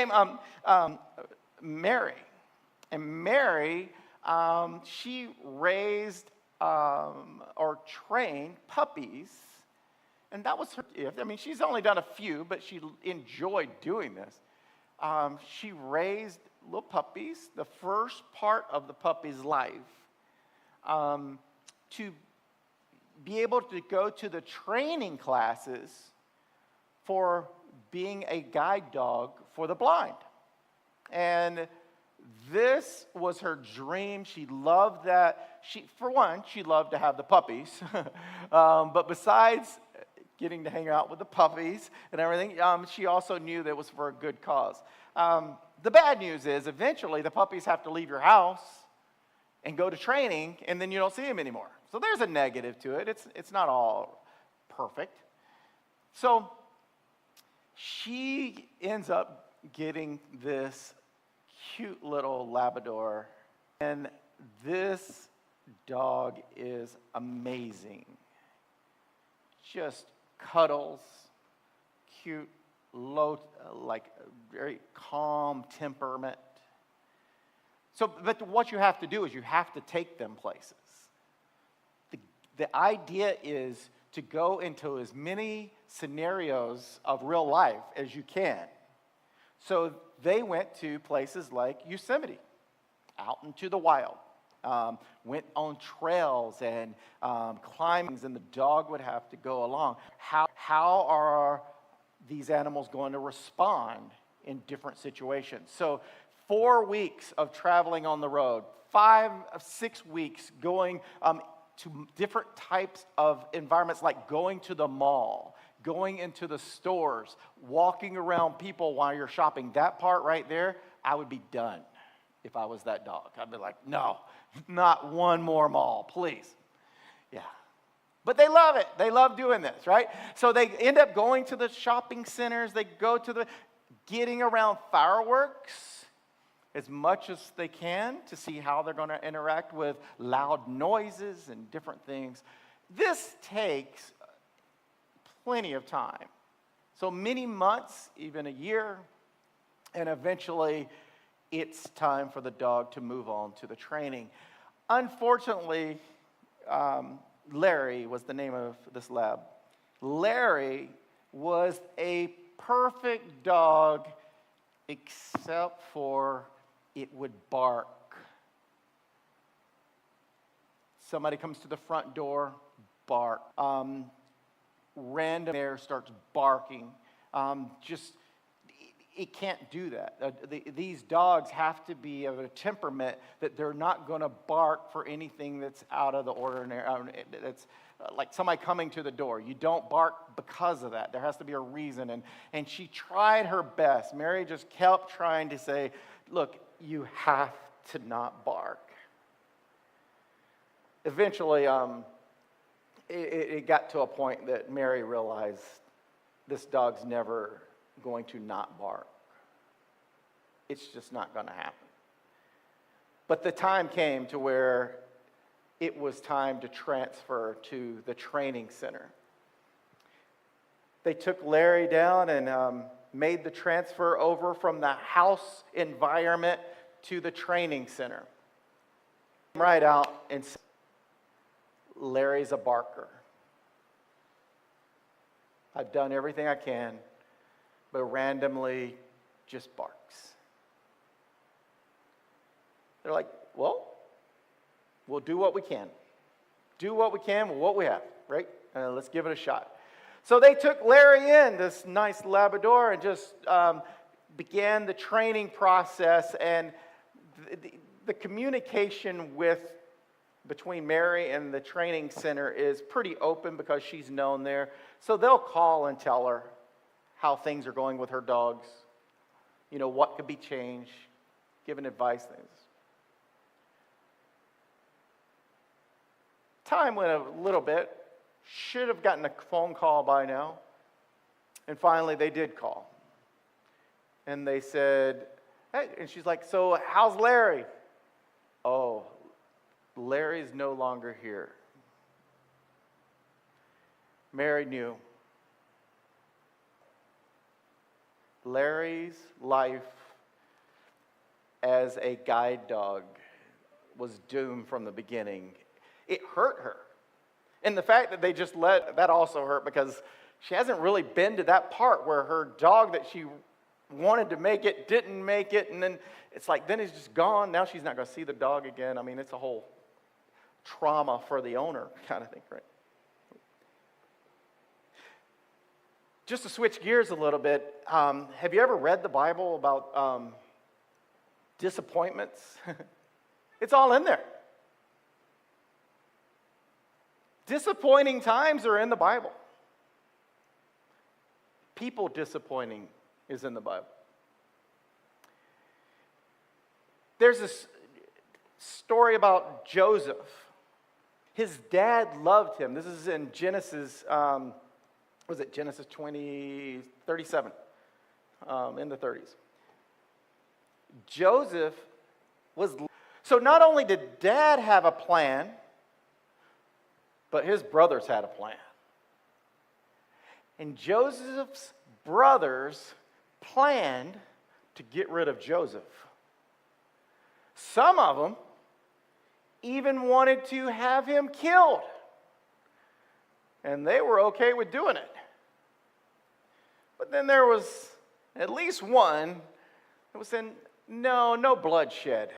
named Mary. And Mary, she raised or trained puppies. And that was her gift. I mean, she's only done a few, but she enjoyed doing this. She raised little puppies, the first part of the puppy's life, to be able to go to the training classes for being a guide dog for the blind. And this was her dream. She loved that. For one, she loved to have the puppies. But besides getting to hang out with the puppies and everything, she also knew that it was for a good cause. The bad news is eventually the puppies have to leave your house and go to training, and then you don't see them anymore. So there's a negative to it. It's not all perfect. So she ends up getting this cute little Labrador, and this dog is amazing. Just cuddles, cute, low, like very calm temperament. So, but what you have to do is you have to take them places. The idea is to go into as many scenarios of real life as you can. So they went to places like Yosemite, out into the wild. Went on trails and climbings, and the dog would have to go along. How are these animals going to respond in different situations? So 4 weeks of traveling on the road, 5 of 6 weeks going to different types of environments, like going to the mall, going into the stores, walking around people while you're shopping. That part right there, I would be done if I was that dog. I'd be like, no, not one more mall, please. Yeah. But they love it. They love doing this, right? So they end up going to the shopping centers. They go to getting around fireworks as much as they can to see how they're going to interact with loud noises and different things. This takes plenty of time. So many months, even a year, and eventually it's time for the dog to move on to the training. Unfortunately, Larry was the name of this lab. Larry was a perfect dog except for it would bark. Somebody comes to the front door, bark. Random there starts barking. It can't do that. These dogs have to be of a temperament that they're not going to bark for anything that's out of the ordinary. That's like somebody coming to the door. You don't bark because of that. There has to be a reason. And she tried her best. Mary just kept trying to say, look, you have to not bark. Eventually, it got to a point that Mary realized this dog's never going to not bark. It's just not going to happen. But the time came to where it was time to transfer to the training center. They took Larry down and made the transfer over from the house environment to the training center. Right out and said, Larry's a barker. I've done everything I can, but randomly just barks. They're like, well, we'll do what we can. Do what we can with what we have, right? Let's give it a shot. So they took Larry in, this nice Labrador, and just began the training process. And the communication between Mary and the training center is pretty open because she's known there. So they'll call and tell her how things are going with her dogs, what could be changed, giving advice, things. Time went a little bit. Should have gotten a phone call by now. And finally, they did call. And they said, hey, and she's like, so how's Larry? Oh, Larry's no longer here. Mary knew. Larry's life as a guide dog was doomed from the beginning. It hurt her. And the fact that they just that also hurt, because she hasn't really been to that part where her dog that she wanted to make it didn't make it, and then it's like, then he's just gone. Now she's not going to see the dog again. I mean, it's a whole trauma for the owner kind of thing, right? Just to switch gears a little bit, have you ever read the Bible about disappointments? It's all in there. Disappointing times are in the Bible. People disappointing is in the Bible. There's this story about Joseph. His dad loved him. This is in Genesis, was it Genesis 37, in the 30s. Joseph was, so not only did dad have a plan, but his brothers had a plan. And Joseph's brothers planned to get rid of Joseph. Some of them even wanted to have him killed. And they were okay with doing it. But then there was at least one that was saying, no bloodshed.